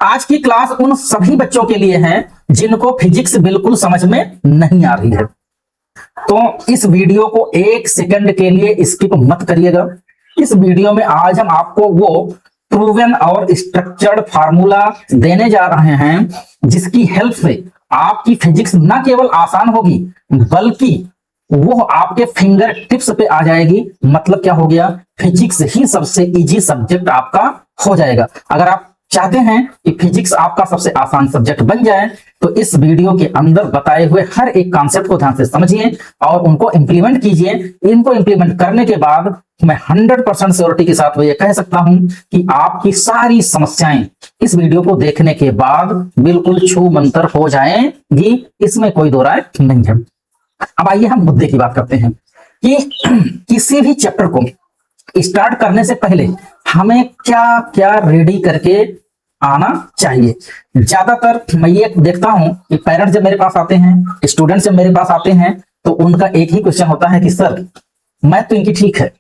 आज की क्लास उन सभी बच्चों के लिए है जिनको फिजिक्स बिल्कुल समझ में नहीं आ रही है। तो इस वीडियो को एक सेकंड के लिए स्किप मत करिएगा। इस वीडियो में आज हम आपको वो प्रूवन और स्ट्रक्चर्ड फार्मूला देने जा रहे हैं जिसकी हेल्प से आपकी फिजिक्स न केवल आसान होगी बल्कि वो आपके फिंगर टिप्स पे आ जाएगी। मतलब क्या हो गया, फिजिक्स ही सबसे इजी सब्जेक्ट आपका हो जाएगा। अगर आप चाहते हैं कि फिजिक्स आपका सबसे आसान सब्जेक्ट बन जाए तो इस वीडियो के अंदर बताए हुए हर एक कॉन्सेप्ट को ध्यान से समझिए और उनको इंप्लीमेंट कीजिए। इनको इंप्लीमेंट करने के बाद मैं 100% श्योरिटी के साथ ये कह सकता हूं कि आपकी सारी समस्याएं इस वीडियो को देखने के बाद बिल्कुल छू मंतर हो जाएंगी। इसमें कोई दो राय नहीं है। अब आइए हम मुद्दे की बात करते हैं कि किसी भी चैप्टर को स्टार्ट करने से पहले हमें क्या क्या रेडी करके आना चाहिए। ज्यादातर मैं ये देखता हूं कि पेरेंट्स जब मेरे पास आते हैं, स्टूडेंट्स जब मेरे पास आते हैं तो उनका एक ही क्वेश्चन होता है कि सर मैथ तो इनकी ठीक है,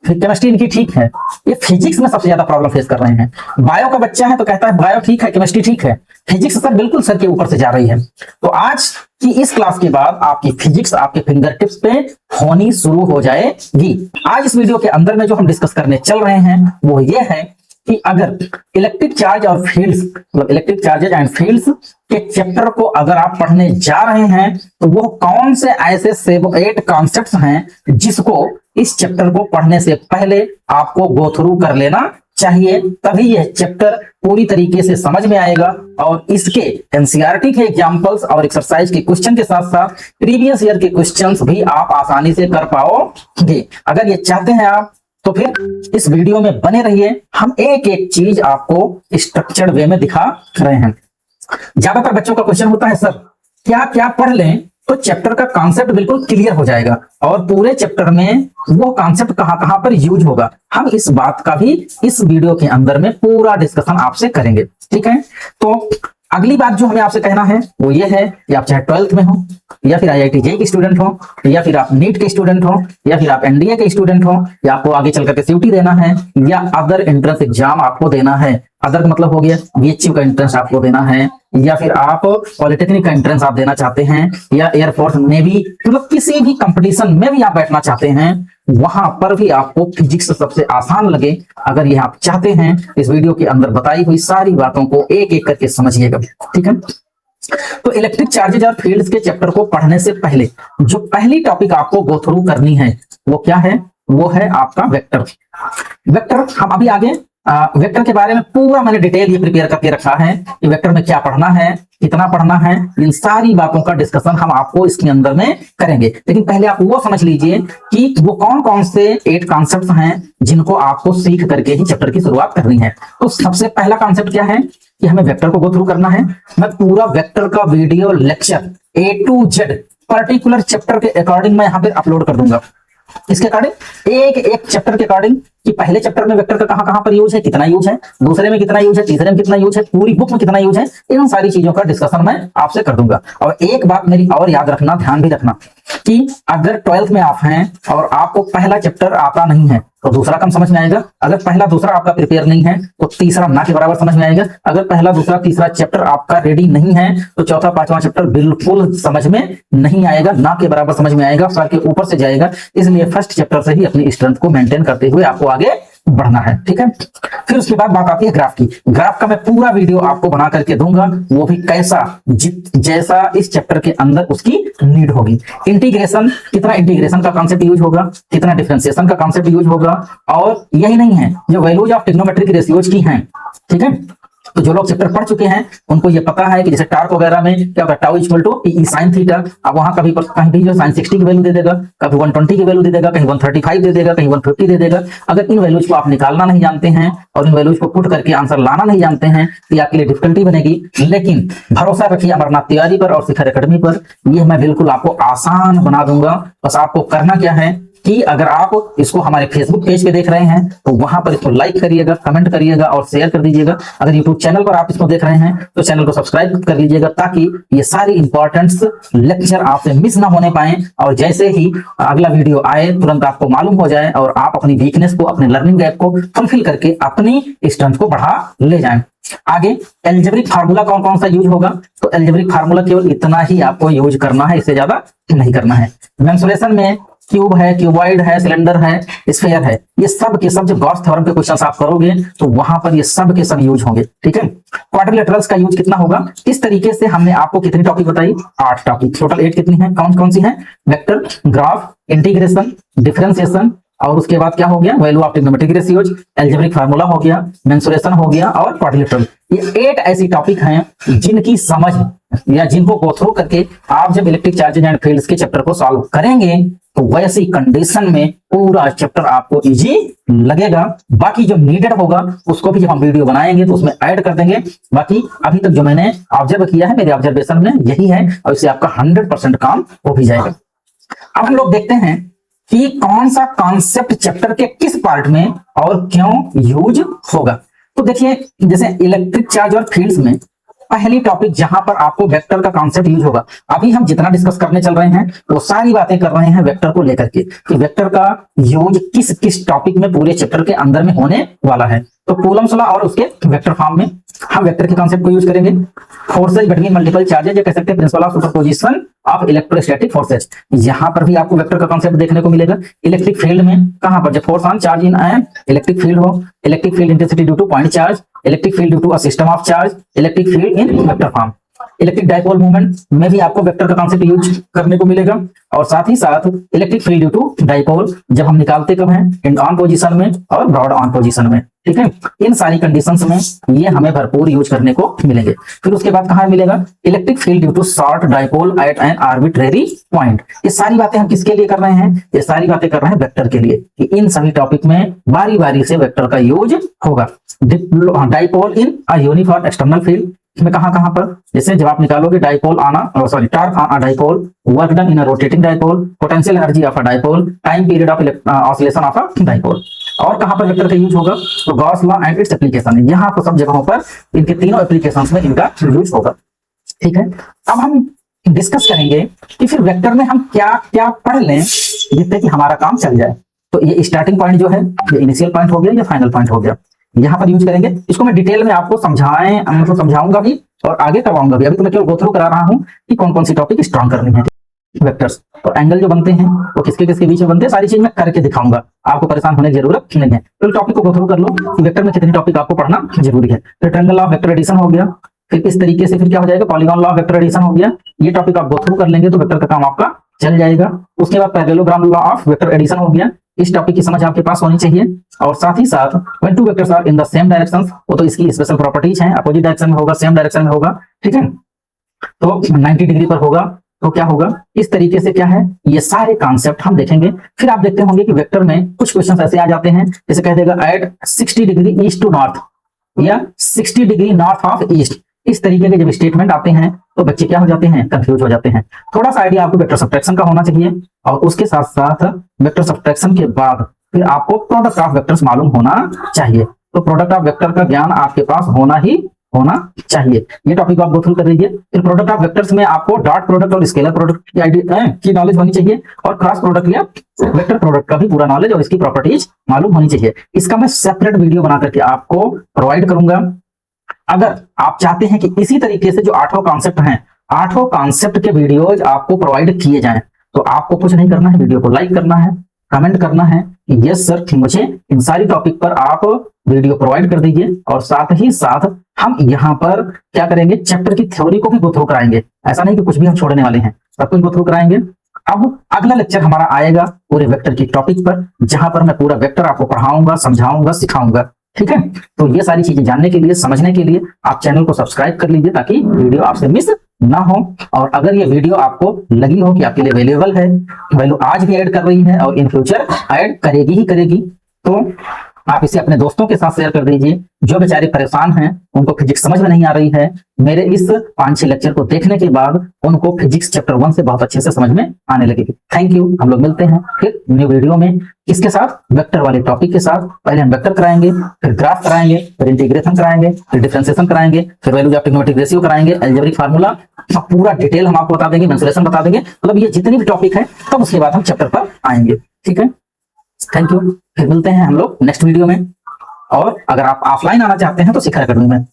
फिर केमिस्ट्री इनकी ठीक है, ये फिजिक्स में सबसे ज्यादा प्रॉब्लम फेस कर रहे हैं। बायो का बच्चा है तो कहता है बायो ठीक है, केमिस्ट्री ठीक है, फिजिक्स सर बिल्कुल सर के ऊपर से जा रही है। तो आज की इस क्लास के बाद आपकी फिजिक्स आपके फिंगर टिप्स पे होनी शुरू हो जाएगी। आज इस वीडियो के अंदर में जो हम डिस्कस करने चल रहे हैं वो ये है कि अगर इलेक्ट्रिक चार्ज और फील्ड्स मतलब इलेक्ट्रिक चार्जेज एंड फील्ड्स के चैप्टर को अगर आप पढ़ने जा रहे हैं तो वो कौन से ऐसे 7-8 कॉन्सेप्ट्स हैं जिसको इस चैप्टर को पढ़ने से पहले आपको गो थ्रू कर लेना चाहिए। तभी यह चैप्टर पूरी तरीके से समझ में आएगा और इसके एनसीईआरटी के एग्जांपल्स और एक्सरसाइज के क्वेश्चन के साथ साथ प्रीवियस ईयर के क्वेश्चंस भी आप आसानी से कर पाओगे। अगर ये चाहते हैं आप तो फिर इस वीडियो में बने रहिए। हम एक एक चीज आपको स्ट्रक्चर्ड वे में दिखा रहे हैं। ज्यादातर बच्चों का क्वेश्चन होता है सर क्या क्या पढ़ लें तो चैप्टर का कॉन्सेप्ट बिल्कुल क्लियर हो जाएगा और पूरे चैप्टर में वो कॉन्सेप्ट कहां कहां पर यूज होगा। हम इस बात का भी इस वीडियो के अंदर में पूरा डिस्कशन आपसे करेंगे, ठीक है। तो अगली बात जो हमें आपसे कहना है वो ये है कि आप चाहे 12th में हो या फिर IIT JEE के स्टूडेंट हो या फिर आप नीट के स्टूडेंट हो या फिर आप NDA के स्टूडेंट हो या आपको आगे चल करके CUT देना है या अदर एंट्रेंस एग्जाम आपको देना है। अदर का मतलब हो गया BHU का एंट्रेंस आपको देना है या फिर आप पॉलिटेक्निक का एंट्रेंस आप देना चाहते हैं या एयरफोर्स नेवी मतलब किसी भी कंपटीशन में भी आप बैठना चाहते हैं, वहां पर भी आपको फिजिक्स सबसे आसान लगे। अगर ये आप चाहते हैं इस वीडियो के अंदर बताई हुई सारी बातों को एक एक करके समझिएगा, ठीक है। तो इलेक्ट्रिक चार्जेज और फील्ड्स के चैप्टर को पढ़ने से पहले जो पहली टॉपिक आपको गो थ्रू करनी है वो क्या है, वो है आपका वेक्टर। वेक्टर हम अभी आगे वेक्टर के बारे में पूरा मैंने डिटेल ये प्रिपेयर करके रखा है कि वेक्टर में क्या पढ़ना है, कितना पढ़ना है, इन सारी बातों का डिस्कशन हम आपको इसके अंदर में करेंगे। लेकिन पहले आप वो समझ लीजिए कि वो कौन कौन से 8 कॉन्सेप्ट्स हैं जिनको आपको सीख करके ही चैप्टर की शुरुआत करनी है। तो सबसे पहला कॉन्सेप्ट क्या है कि हमें वेक्टर को गो थ्रू करना है। मैं पूरा वेक्टर का video lecture A to Z particular chapter के अकॉर्डिंग मैं यहाँ पे अपलोड कर दूंगा। इसके अकॉर्डिंग एक एक चैप्टर के अकॉर्डिंग कि पहले चैप्टर में वेक्टर का कहां पर यूज है, कितना यूज है, दूसरे में कितना यूज है, तीसरे में कितना यूज है, पूरी बुक में कितना यूज है, इन सारी चीजों का डिस्कशन मैं आपसे कर दूंगा। और एक बात मेरी और याद रखना, ध्यान भी रखना कि अगर 12th में आप हैं और आपको पहला चैप्टर आता नहीं है तो दूसरा कम समझ में आएगा। अगर पहला दूसरा आपका प्रिपेयर नहीं है तो तीसरा ना के बराबर समझ में आएगा। अगर पहला दूसरा तीसरा चैप्टर आपका रेडी नहीं है तो चौथा पांचवा चैप्टर बिल्कुल समझ में नहीं आएगा, ना के बराबर समझ में आएगा, सर के ऊपर से जाएगा। इसलिए फर्स्ट चैप्टर से ही अपनी स्ट्रेंथ को मेंटेन करते हुए आपको आगे बढ़ना है, ठीक है। फिर उसके बाद बात आती है ग्राफ की। ग्राफ का मैं पूरा वीडियो आपको बना करके दूंगा, वो भी कैसा जैसा इस चैप्टर के अंदर उसकी नीड होगी। इंटीग्रेशन, कितना इंटीग्रेशन का कॉन्सेप्ट यूज होगा, कितना डिफरेंशिएशन का कॉन्सेप्ट यूज होगा। और यही नहीं है, जो वैल्यूज ऑफ ट्रिग्नोमेट्रिक रेशियोज की हैं, ठीक है। तो जो लोग चैप्टर पढ़ चुके हैं उनको ये पता है कि जैसे टार्क वगैरह में क्या होता है, tau equal to P sin theta. अब वहां कभी कहीं भी जो sin 60 की वैल्यू दे देगा, कभी 120 की वैल्यू दे देगा, कहीं 135 दे देगा, कहीं 150 दे देगा। अगर इन वैल्यूज को आप निकालना नहीं जानते हैं और इन वैल्यूज को पुट करके आंसर लाना नहीं जानते हैं तो आपके लिए डिफिकल्टी बनेगी। लेकिन भरोसा रखिए अमरनाथ तिवारी पर और शिखर एकेडमी पर, ये मैं बिल्कुल आपको आसान बना दूंगा। बस आपको करना क्या है कि अगर आप इसको हमारे फेसबुक पेज पे देख रहे हैं तो वहां पर इसको लाइक करिएगा, कमेंट करिएगा और शेयर कर दीजिएगा। अगर यूट्यूब चैनल पर आप इसको देख रहे हैं तो चैनल को सब्सक्राइब कर लीजिएगा, ताकि ये सारी इंपॉर्टेंट लेक्चर आपसे मिस ना होने पाए और जैसे ही अगला वीडियो आए तुरंत आपको मालूम हो जाए और आप अपनी वीकनेस को, अपने लर्निंग गैप को फुलफिल करके अपनी स्ट्रेंथ को बढ़ा ले जाएं। आगे एल्जेब्रिक फार्मूला कौन कौन सा यूज होगा, तो एल्जेब्रिक फार्मूला केवल इतना ही आपको यूज करना है, इससे ज्यादा नहीं करना है। मेंसुरेशन में क्यूब है, क्यूबॉइड है, सिलेंडर है, स्फीयर है, ये सब के सब जब गॉस थ्योरम के क्वेश्चंस आप करोगे तो वहां पर ये सब के सब यूज होंगे। ठीक है, क्वाड्रिलेटरल्स का यूज कितना होगा, इस तरीके से हमने आपको कितनी टॉपिक बताई, 8 टॉपिक, टोटल 8 कितनी है, कौन कौन सी है, वेक्टर, ग्राफ, इंटीग्रेशन, डिफरेंशिएशन और उसके बाद क्या हो गया, value of trigonometric ratios, algebraic formula हो गया, मेंसुरेशन हो गया और क्वाड्रिलेटरल। ये 8 ऐसी टॉपिक हैं जिनकी समझ या जिनको गो थ्रू करके आप जब इलेक्ट्रिक चार्जेज एंड फील्ड्स के चैप्टर को सॉल्व करेंगे तो वैसी कंडीशन में पूरा चैप्टर आपको इजी लगेगा। बाकी जो नीडेड होगा उसको भी जब हम वीडियो बनाएंगे तो उसमें ऐड कर देंगे। बाकी अभी तक जो मैंने ऑब्जर्व किया है, मेरे ऑब्जर्वेशन में यही है और इससे आपका 100% काम हो भी जाएगा। अब हम लोग देखते हैं कि कौन सा कॉन्सेप्ट चैप्टर के किस पार्ट में और क्यों यूज होगा। तो देखिए, जैसे इलेक्ट्रिक चार्ज और फील्ड्स में पहली टॉपिक जहां पर आपको वेक्टर का कॉन्सेप्ट यूज होगा, अभी हम जितना डिस्कस करने चल रहे हैं वो सारी बातें कर रहे हैं वेक्टर को लेकर के कि वेक्टर का यूज किस किस टॉपिक में पूरे चैप्टर के अंदर में होने वाला है। तो कूलम्स लॉ और उसके वेक्टर फॉर्म में हम वेक्टर के कॉन्सेप्ट को यूज करेंगे। फोर्सेज बिटवीन मल्टीपल चार्जेज, या कह सकते हैं principle of superposition of electrostatic forces, यहां पर भी आपको वेक्टर का कॉन्सेप्ट देखने को मिलेगा। इलेक्ट्रिक फील्ड में कहां पर, जब force on charge in electric field हो, electric field intensity due to point charge, electric field due to a system of charge, electric field in vector form. Electric dipole movement में भी आपको vector का concept use करने को मिलेगा और साथ ही साथ electric field due to dipole जब हम निकालते कब हैं, एंड ऑन पोजीशन में और ब्रॉड ऑन पोजीशन में। ठीक है, इन सारी कंडीशंस में ये हमें भरपूर यूज करने को मिलेंगे। फिर उसके बाद कहां मिलेगा, electric field due to short dipole at an arbitrary point. ये सारी बातें हम किसके लिए कर रहे हैं, ये सारी बातें कर रहे हैं वेक्टर के लिए कि इन सभी टॉपिक में बारी बारी से वेक्टर का यूज होगा। Dipole in a uniform external field में कहां पर, जैसे जब आप निकालोगे डाइपोल आना, sorry torque on a dipole, work done in a rotating dipole, potential energy of a dipole, time period of oscillation of a dipole. और कहां पर वेक्टर का यूज होगा, तो Gauss law and its application, यहां पर सब जगहों पर इनके तीनों एप्लीकेशंस में इनका यूज होगा। ठीक है, अब हम डिस्कस करेंगे कि फिर वेक्टर में हम क्या क्या पढ़ लें जिससे कि हमारा काम चल जाए। तो ये स्टार्टिंग पॉइंट जो है, ये इनिशियल पॉइंट हो गया, ये फाइनल पॉइंट हो गया, यहां पर यूज करेंगे। इसको मैं डिटेल में आपको समझाऊंगा भी और आगे करवाऊंगा भी। अभी तो मैं केवल गो थ्रू करा रहा हूं कि कौन कौन सी टॉपिक स्ट्रॉन्ग करनी है। वेक्टर्स और एंगल जो बनते हैं वो किसके किसके बीच में बनते हैं, सारी चीज मैं करके दिखाऊंगा, आपको परेशान होने की जरूरत नहीं है। तो टॉपिक को गो थ्रू कर लो कि वेक्टर में कितनी टॉपिक आपको पढ़ना जरूरी है। तो ट्रायंगल ऑफ वेक्टर एडिशन हो गया, फिर इस तरीके से फिर क्या हो जाएगा, polygon law of vector addition हो गया। ये टॉपिक आप गो थ्रू कर लेंगे तो वेक्टर का काम आपका चल जाएगा। उसके बाद parallelogram law of vector addition हो गया, इस टॉपिक की समझ आपके पास होनी चाहिए। और साथ ही साथ when two vectors are in the same direction, वो तो इसकी स्पेशल प्रॉपर्टीज हैं, अपोजिट डायरेक्शन में होगा, सेम डायरेक्शन में होगा। ठीक है, तो 90 डिग्री पर होगा तो क्या होगा, इस तरीके से क्या है, ये सारे कॉन्सेप्ट हम देखेंगे। फिर आप देखते होंगे कि वेक्टर में कुछ क्वेश्चन ऐसे आ जाते हैं, जैसे कह देगा at 60 degree east to north या 60 डिग्री नॉर्थ ऑफ ईस्ट। इस तरीके के जब स्टेटमेंट आते हैं तो बच्चे क्या हो जाते हैं, कंफ्यूज हो जाते हैं। थोड़ा सा आइडिया आपको वेक्टर सब्ट्रैक्शन का होना चाहिए और उसके साथ साथ वेक्टर सब्ट्रैक्शन के बाद फिर आपको प्रोडक्ट ऑफ वेक्टर्स मालूम होना चाहिए। तो प्रोडक्ट ऑफ वेक्टर का ज्ञान आपके पास होना चाहिए। ये टॉपिक आप गो थ्रू कर लीजिए। फिर प्रोडक्ट ऑफ वेक्टर्स में आपको डॉट प्रोडक्ट और स्केलर प्रोडक्ट की आइडिया की नॉलेज होनी चाहिए और क्रॉस प्रोडक्ट या वेक्टर प्रोडक्ट का भी पूरा नॉलेज और इसकी प्रॉपर्टीज मालूम होनी चाहिए। इसका मैं सेपरेट वीडियो बना करके आपको प्रोवाइड करूंगा। अगर आप चाहते हैं कि इसी तरीके से जो 8 कॉन्सेप्ट हैं, 8 कॉन्सेप्ट के वीडियोज आपको प्रोवाइड किए जाएं, तो आपको कुछ नहीं करना है, वीडियो को लाइक करना है, कमेंट करना है कि यस सर मुझे इन सारी टॉपिक पर आप वीडियो प्रोवाइड कर दीजिए। और साथ ही साथ हम यहाँ पर क्या करेंगे, चैप्टर की थ्योरी को भी गो थ्रू कराएंगे। ऐसा नहीं कि कुछ भी हम छोड़ने वाले हैं, सब कुछ गो थ्रू कराएंगे। अब अगला लेक्चर हमारा आएगा पूरे वेक्टर की टॉपिक पर, जहां पर मैं पूरा वेक्टर आपको पढ़ाऊंगा, समझाऊंगा, सिखाऊंगा। ठीक है, तो ये सारी चीजें जानने के लिए, समझने के लिए आप चैनल को सब्सक्राइब कर लीजिए ताकि वीडियो आपसे मिस ना हो। और अगर ये वीडियो आपको लगी हो कि आपके लिए वैल्यूएबल है, वैल्यू आज भी ऐड कर रही है और इन फ्यूचर ऐड करेगी ही करेगी, तो आप इसे अपने दोस्तों के साथ शेयर कर दीजिए, जो बेचारे परेशान हैं, उनको फिजिक्स समझ में नहीं आ रही है, मेरे इस 5-6 लेक्चर को देखने के बाद उनको फिजिक्स चैप्टर 1 से बहुत अच्छे से समझ में आने लगेगी। Thank you. हम लोग मिलते हैं फिर न्यू वीडियो में, किसके साथ? वेक्टर वाले टॉपिक के साथ। पहले हम वेक्टर कराएंगे, फिर ग्राफ कराएंगे, फिर इंटीग्रेशन कराएंगे, फिर डिफरेंशिएशन कराएंगे, फिर वैल्यूज ऑफ ट्रिग्नोमेट्रिक रेशियो कराएंगे, अलजेब्रिक फार्मूला, पूरा डिटेल हम आपको बता देंगे, मेंसुरेशन बता देंगे, मतलब ये जितनी भी टॉपिक है, तब उसके बाद हम चैप्टर पर आएंगे। ठीक है, थैंक यू। फिर मिलते हैं हम लोग नेक्स्ट वीडियो में। और अगर आप ऑफलाइन आना चाहते हैं तो शिखर अकेडमी में।